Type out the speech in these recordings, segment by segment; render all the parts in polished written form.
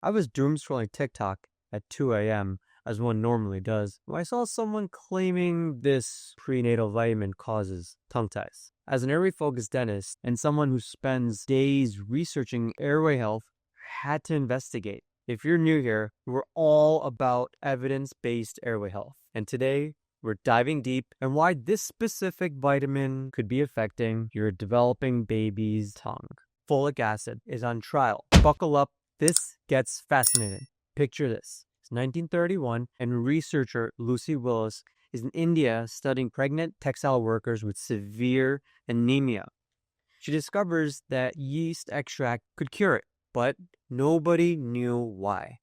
I was doom scrolling TikTok at 2 a.m., as one normally does, when I saw someone claiming this prenatal vitamin causes tongue ties. As an airway-focused dentist and someone who spends days researching airway health, I had to investigate. If you're new here, we're all about evidence-based airway health. And today, we're diving deep on why this specific vitamin could be affecting your developing baby's tongue. Folic acid is on trial. Buckle up. This gets fascinating. Picture this. It's 1931, and researcher Lucy Willis is in India studying pregnant textile workers with severe anemia. She discovers that yeast extract could cure it, but nobody knew why.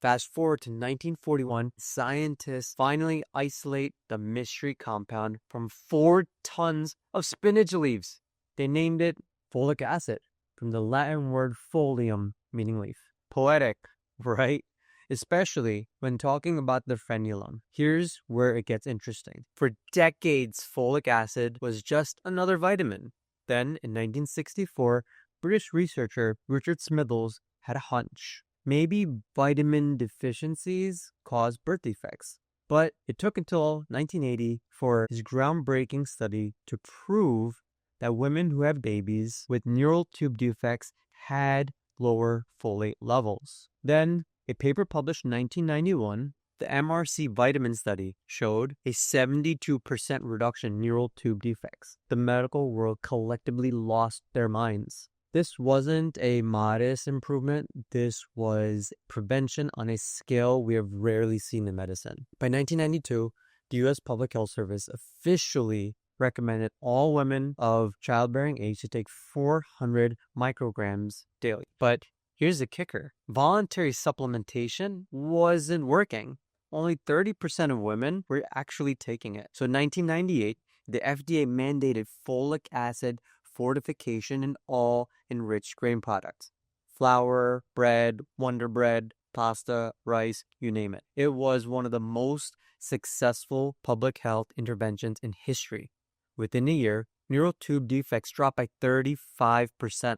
Fast forward to 1941, scientists finally isolate the mystery compound from 4 tons of spinach leaves. They named it folic acid, from the Latin word folium, meaning leaf. Poetic, right? Especially when talking about the frenulum. Here's where it gets interesting. For decades, folic acid was just another vitamin. Then, in 1964, British researcher Richard Smithles had a hunch. Maybe vitamin deficiencies cause birth defects. But it took until 1980 for his groundbreaking study to prove that women who have babies with neural tube defects had lower folate levels. Then, a paper published in 1991, the MRC vitamin study, showed a 72% reduction in neural tube defects. The medical world collectively lost their minds. This wasn't a modest improvement. This was prevention on a scale we have rarely seen in medicine. By 1992, the U.S. Public Health Service officially recommended all women of childbearing age to take 400 micrograms daily. But here's the kicker. Voluntary supplementation wasn't working. Only 30% of women were actually taking it. So in 1998, the FDA mandated folic acid fortification in all enriched grain products. Flour, bread, Wonder Bread, pasta, rice, you name it. It was one of the most successful public health interventions in history. Within a year, neural tube defects dropped by 35%.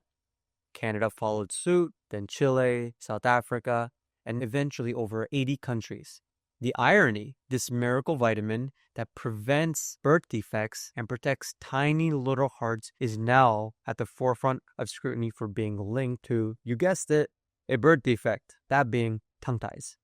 Canada followed suit, then Chile, South Africa, and eventually over 80 countries. The irony, this miracle vitamin that prevents birth defects and protects tiny little hearts is now at the forefront of scrutiny for being linked to, you guessed it, a birth defect, that being tongue ties.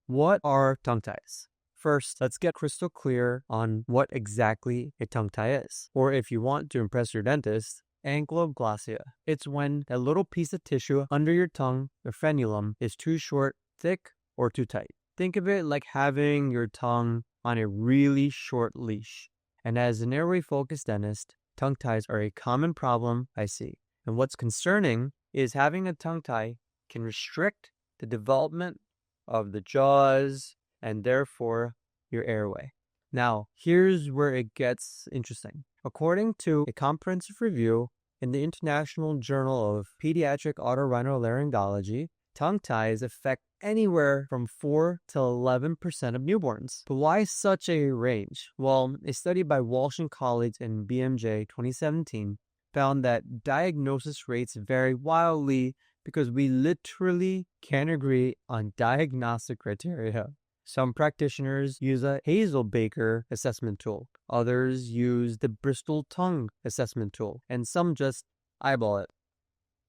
What are tongue ties? First, let's get crystal clear on what exactly a tongue tie is. Or if you want to impress your dentist, ankylosing. It's when that little piece of tissue under your tongue, the frenulum, is too short, thick, or too tight. Think of it like having your tongue on a really short leash. And as an airway-focused dentist, tongue ties are a common problem I see. And what's concerning is having a tongue tie can restrict the development of the jaws and therefore your airway. Now, here's where it gets interesting. According to a comprehensive review in the International Journal of Pediatric Otorhinolaryngology, tongue ties affect anywhere from 4 to 11% of newborns. But why such a range? Well, a study by Walsh and colleagues in BMJ 2017 found that diagnosis rates vary wildly because we literally can't agree on diagnostic criteria. Some practitioners use a Hazel-Baker assessment tool. Others use the Bristol tongue assessment tool. And some just eyeball it.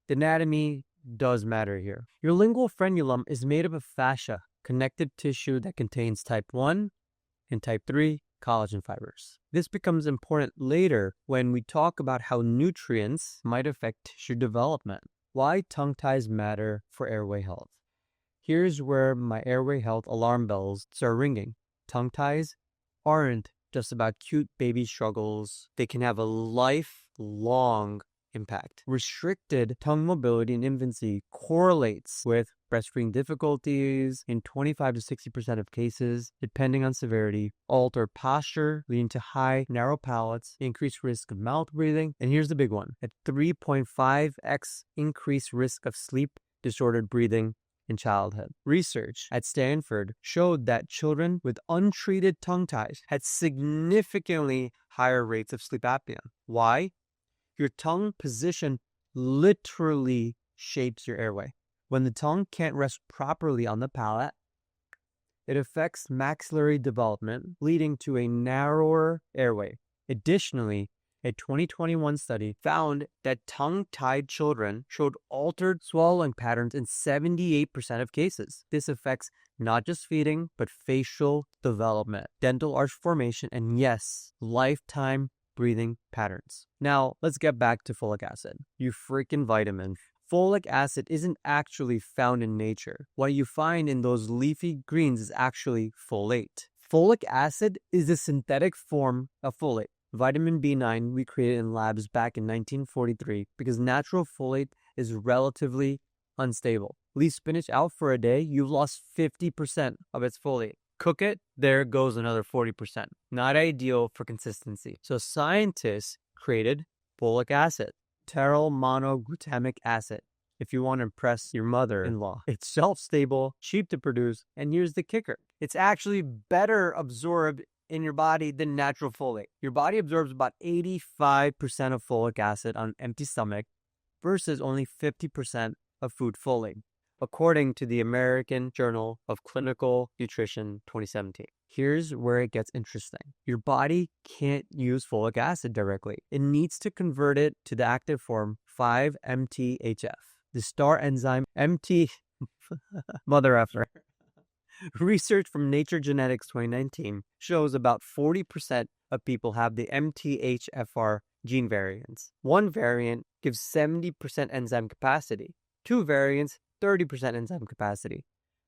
The anatomy does matter here. Your lingual frenulum is made up of fascia, connective tissue that contains type 1 and type 3 collagen fibers. This becomes important later when we talk about how nutrients might affect tissue development. Why tongue ties matter for airway health. Here's where my airway health alarm bells start ringing. Tongue ties aren't just about cute baby struggles. They can have a lifelong impact. Restricted tongue mobility in infancy correlates with breastfeeding difficulties in 25 to 60% of cases, depending on severity, altered posture, leading to high, narrow palates, increased risk of mouth breathing, and here's the big one, a 3.5x increased risk of sleep disordered breathing in childhood. Research at Stanford showed that children with untreated tongue ties had significantly higher rates of sleep apnea. Why? Your tongue position literally shapes your airway. When the tongue can't rest properly on the palate, it affects maxillary development, leading to a narrower airway. Additionally, a 2021 study found that tongue-tied children showed altered swallowing patterns in 78% of cases. This affects not just feeding, but facial development, dental arch formation, and yes, lifetime breathing patterns. Now, let's get back to folic acid. You freaking vitamin. Folic acid isn't actually found in nature. What you find in those leafy greens is actually folate. Folic acid is a synthetic form of folate. Vitamin B9 we created in labs back in 1943 because natural folate is relatively unstable. Leave spinach out for a day, you've lost 50% of its folate. Cook it, there goes another 40%. Not ideal for consistency. So scientists created folic acid, terral monoglutamic acid. If you want to impress your mother-in-law, it's shelf-stable, cheap to produce, and here's the kicker. It's actually better absorbed in your body than natural folate. Your body absorbs about 85% of folic acid on an empty stomach versus only 50% of food folate, according to the American Journal of Clinical Nutrition 2017. Here's where it gets interesting. Your body can't use folic acid directly. It needs to convert it to the active form 5-MTHF. The star enzyme MT mother effer. Research from Nature Genetics 2019 shows about 40% of people have the MTHFR gene variants. One variant gives 70% enzyme capacity. Two variants, 30% enzyme capacity.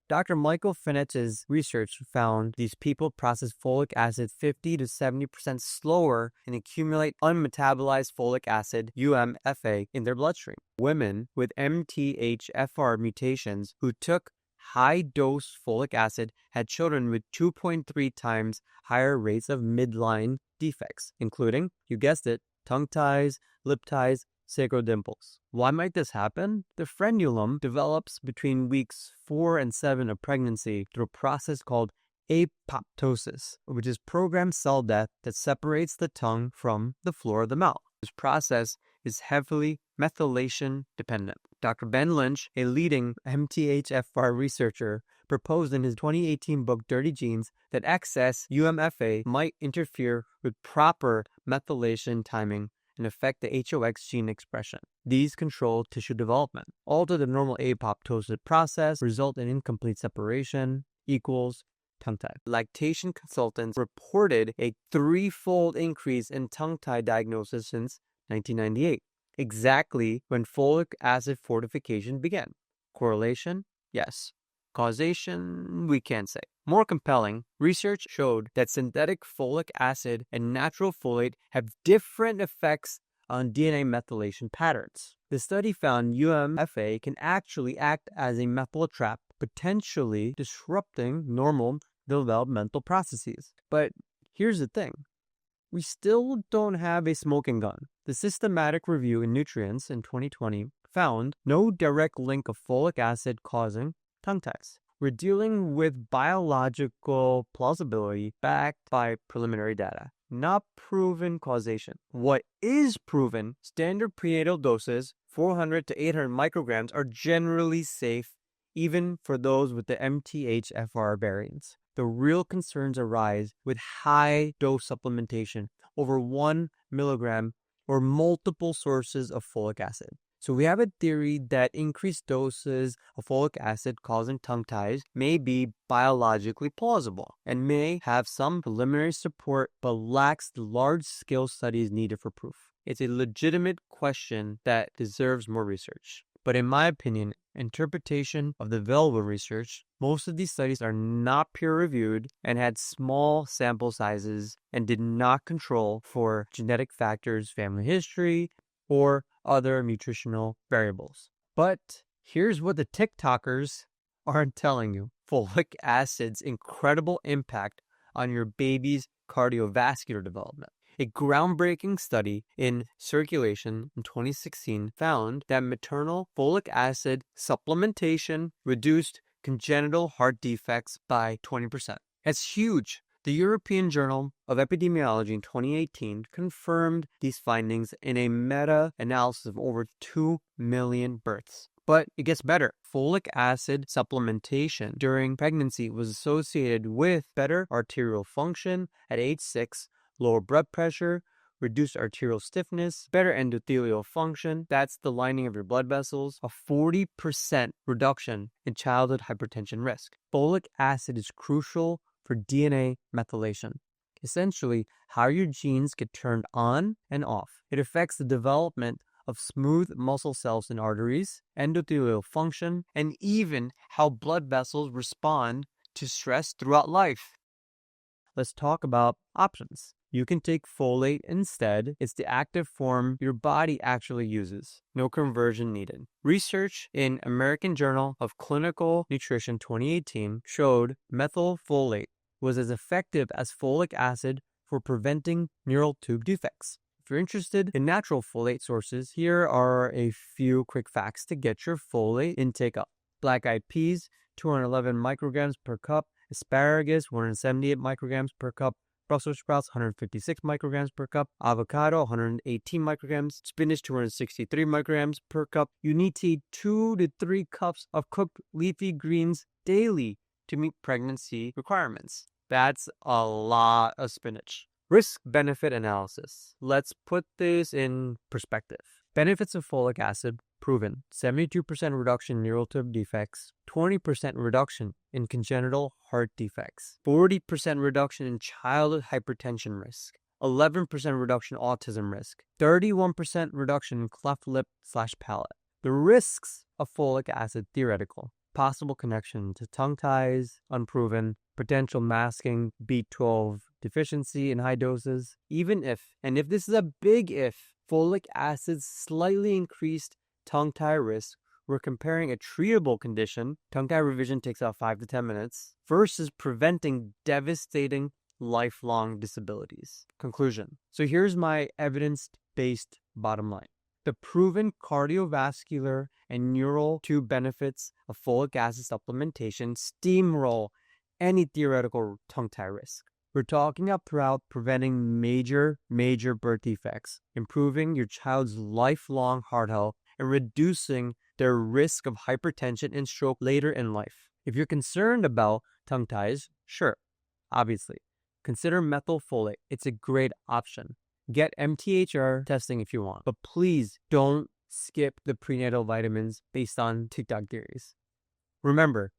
Dr. Michael Finet's research found these people process folic acid 50 to 70% slower and accumulate unmetabolized folic acid, UMFA, in their bloodstream. Women with MTHFR mutations who took high-dose folic acid had children with 2.3 times higher rates of midline defects, including, you guessed it, tongue ties, lip ties, sacral dimples. Why might this happen? The frenulum develops between weeks 4 and 7 of pregnancy through a process called apoptosis, which is programmed cell death that separates the tongue from the floor of the mouth. This process is heavily methylation dependent. Dr. Ben Lynch, a leading MTHFR researcher, proposed in his 2018 book Dirty Genes that excess UMFA might interfere with proper methylation timing and affect the HOX gene expression. These control tissue development. Alter the normal apoptosis process, result in incomplete separation, equals tongue tie. Lactation consultants reported a 3-fold increase in tongue tie diagnosis since 1998, exactly when folic acid fortification began. Correlation? Yes. Causation? We can't say. More compelling, research showed that synthetic folic acid and natural folate have different effects on DNA methylation patterns. The study found UMFA can actually act as a methyl trap, potentially disrupting normal developmental processes. But here's the thing. We still don't have a smoking gun. The systematic review in Nutrients in 2020 found no direct link of folic acid causing tongue ties. We're dealing with biological plausibility backed by preliminary data, not proven causation. What is proven, standard prenatal doses, 400 to 800 micrograms, are generally safe, even for those with the MTHFR variants. The real concerns arise with high dose supplementation, over 1 milligram, or multiple sources of folic acid. So we have a theory that increased doses of folic acid causing tongue ties may be biologically plausible and may have some preliminary support but lacks the large-scale studies needed for proof. It's a legitimate question that deserves more research. But in my opinion, interpretation of the available research, most of these studies are not peer-reviewed and had small sample sizes and did not control for genetic factors, family history, or other nutritional variables. But here's what the TikTokers aren't telling you. Folic acid's incredible impact on your baby's cardiovascular development. A groundbreaking study in Circulation in 2016 found that maternal folic acid supplementation reduced congenital heart defects by 20%. That's huge. The European Journal of Epidemiology in 2018 confirmed these findings in a meta-analysis of over 2 million births. But it gets better. Folic acid supplementation during pregnancy was associated with better arterial function at age 6, lower blood pressure, reduced arterial stiffness, better endothelial function, that's the lining of your blood vessels, a 40% reduction in childhood hypertension risk. Folic acid is crucial for DNA methylation. Essentially, how your genes get turned on and off. It affects the development of smooth muscle cells in arteries, endothelial function, and even how blood vessels respond to stress throughout life. Let's talk about options. You can take folate instead. It's the active form your body actually uses. No conversion needed. Research in American Journal of Clinical Nutrition 2018 showed methylfolate was as effective as folic acid for preventing neural tube defects. If you're interested in natural folate sources, here are a few quick facts to get your folate intake up. Black-eyed peas, 211 micrograms per cup. Asparagus, 178 micrograms per cup. Brussels sprouts, 156 micrograms per cup. Avocado, 118 micrograms. Spinach, 263 micrograms per cup. You need to eat 2 to 3 cups of cooked leafy greens daily to meet pregnancy requirements. That's a lot of spinach. Risk-benefit analysis. Let's put this in perspective. Benefits of folic acid proven. 72% reduction in neural tube defects, 20% reduction in congenital heart defects, 40% reduction in childhood hypertension risk, 11% reduction in autism risk, 31% reduction in cleft lip/palate. The risks of folic acid theoretical. Possible connection to tongue ties, unproven, potential masking B12 deficiency in high doses. Even if, and if this is a big if, folic acid slightly increased tongue tie risk, we're comparing a treatable condition, tongue tie revision takes about 5 to 10 minutes, versus preventing devastating lifelong disabilities. Conclusion. So here's my evidence-based bottom line. The proven cardiovascular and neural tube benefits of folic acid supplementation steamroll any theoretical tongue tie risk. We're talking about preventing major birth defects, improving your child's lifelong heart health, and reducing their risk of hypertension and stroke later in life. If you're concerned about tongue ties, sure, obviously, consider methylfolate. It's a great option. Get MTHR testing if you want, but please don't skip the prenatal vitamins based on TikTok theories. Remember,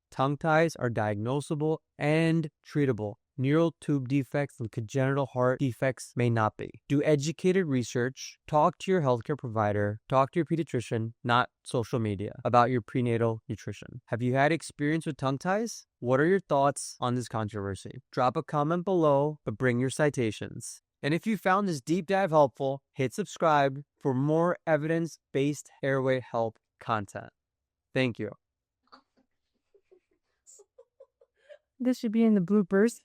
tongue ties are diagnosable and treatable. Neural tube defects and congenital heart defects may not be. Do educated research, talk to your healthcare provider, talk to your pediatrician, not social media, about your prenatal nutrition. Have you had experience with tongue ties? What are your thoughts on this controversy? Drop a comment below, but bring your citations. And if you found this deep dive helpful, hit subscribe for more evidence-based airway health content. Thank you. This should be in the bloopers.